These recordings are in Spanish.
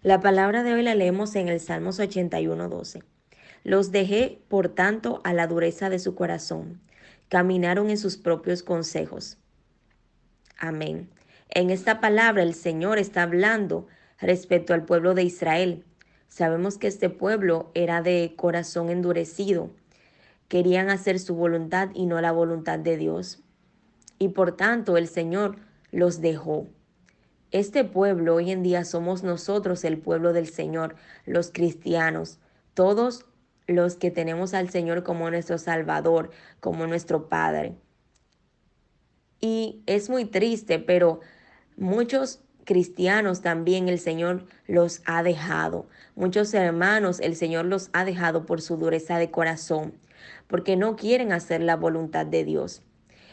La palabra de hoy la leemos en el Salmos 81:12. Los dejé, por tanto, a la dureza de su corazón. Caminaron en sus propios consejos. Amén. En esta palabra el Señor está hablando respecto al pueblo de Israel. Sabemos que este pueblo era de corazón endurecido. Querían hacer su voluntad y no la voluntad de Dios. Y por tanto el Señor los dejó. Este pueblo hoy en día somos nosotros, el pueblo del Señor, los cristianos, todos los que tenemos al Señor como nuestro Salvador, como nuestro Padre. Y es muy triste, pero muchos cristianos también el Señor los ha dejado. Muchos hermanos el Señor los ha dejado por su dureza de corazón, porque no quieren hacer la voluntad de Dios.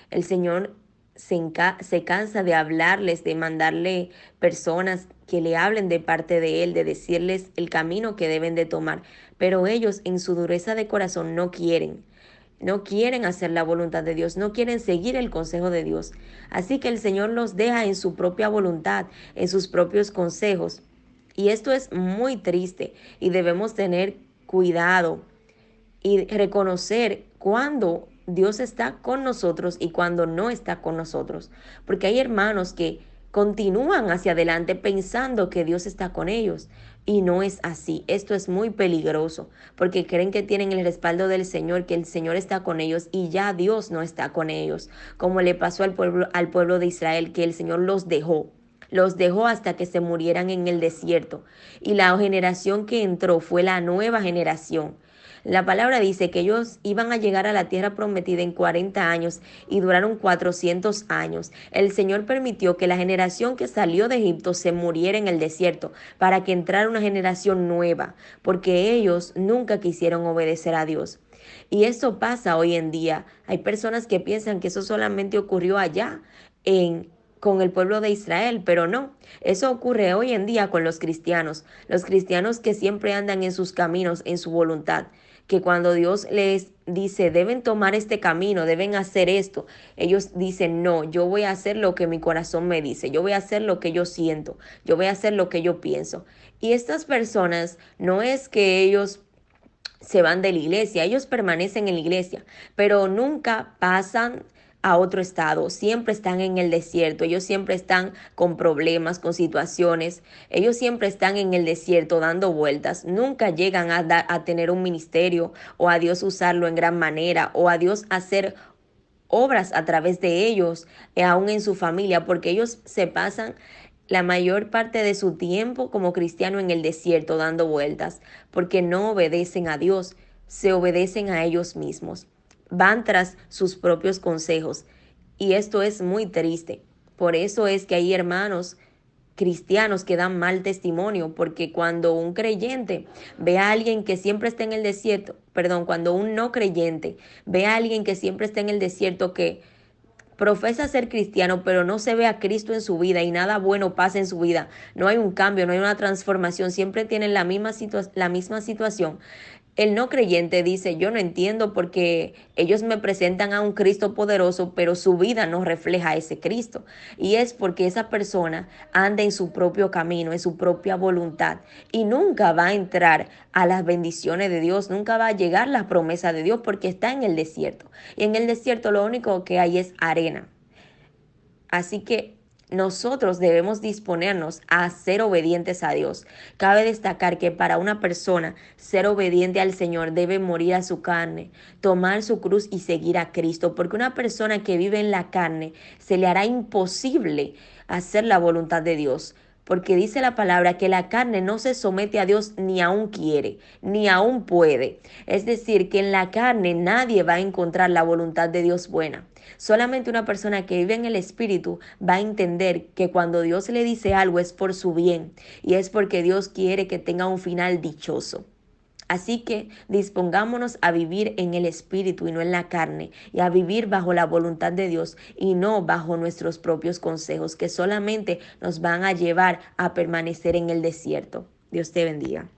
El Señor se cansa de hablarles, de mandarle personas que le hablen de parte de Él, de decirles el camino que deben de tomar. Pero ellos en su dureza de corazón no quieren. No quieren hacer la voluntad de Dios, no quieren seguir el consejo de Dios. Así que el Señor los deja en su propia voluntad, en sus propios consejos. Y esto es muy triste y debemos tener cuidado y reconocer cuando Dios está con nosotros y cuando no está con nosotros. Porque hay hermanos que continúan hacia adelante pensando que Dios está con ellos y no es así. Esto es muy peligroso porque creen que tienen el respaldo del Señor, que el Señor está con ellos y ya Dios no está con ellos, como le pasó al pueblo de Israel, que el Señor los dejó hasta que se murieran en el desierto. Y la generación que entró fue la nueva generación. La palabra dice que ellos iban a llegar a la tierra prometida en 40 años y duraron 400 años. El Señor permitió que la generación que salió de Egipto se muriera en el desierto para que entrara una generación nueva, porque ellos nunca quisieron obedecer a Dios. Y eso pasa hoy en día. Hay personas que piensan que eso solamente ocurrió allá con el pueblo de Israel, pero no, eso ocurre hoy en día con los cristianos que siempre andan en sus caminos, en su voluntad, que cuando Dios les dice, deben tomar este camino, deben hacer esto, ellos dicen, no, yo voy a hacer lo que mi corazón me dice, yo voy a hacer lo que yo siento, yo voy a hacer lo que yo pienso. Y estas personas no es que ellos se van de la iglesia, ellos permanecen en la iglesia, pero nunca pasan a otro estado, siempre están en el desierto, ellos siempre están con problemas, con situaciones, ellos siempre están en el desierto dando vueltas, nunca llegan a tener un ministerio o a Dios usarlo en gran manera o a Dios hacer obras a través de ellos, aún en su familia, porque ellos se pasan la mayor parte de su tiempo como cristiano en el desierto dando vueltas, porque no obedecen a Dios, se obedecen a ellos mismos, van tras sus propios consejos. Y esto es muy triste. Por eso es que hay hermanos cristianos que dan mal testimonio, porque cuando un creyente ve a alguien que siempre está en el desierto, perdón, cuando un no creyente ve a alguien que siempre está en el desierto, que profesa ser cristiano, pero no se ve a Cristo en su vida y nada bueno pasa en su vida, no hay un cambio, no hay una transformación, siempre tienen la misma situación. El no creyente dice, yo no entiendo porque ellos me presentan a un Cristo poderoso, pero su vida no refleja a ese Cristo. Y es porque esa persona anda en su propio camino, en su propia voluntad, y nunca va a entrar a las bendiciones de Dios, nunca va a llegar la promesa de Dios porque está en el desierto. Y en el desierto lo único que hay es arena. Así que nosotros debemos disponernos a ser obedientes a Dios. Cabe destacar que para una persona ser obediente al Señor debe morir a su carne, tomar su cruz y seguir a Cristo, porque una persona que vive en la carne se le hará imposible hacer la voluntad de Dios. Porque dice la palabra que la carne no se somete a Dios ni aún quiere, ni aún puede. Es decir, que en la carne nadie va a encontrar la voluntad de Dios buena. Solamente una persona que vive en el Espíritu va a entender que cuando Dios le dice algo es por su bien y es porque Dios quiere que tenga un final dichoso. Así que dispongámonos a vivir en el Espíritu y no en la carne, y a vivir bajo la voluntad de Dios y no bajo nuestros propios consejos, que solamente nos van a llevar a permanecer en el desierto. Dios te bendiga.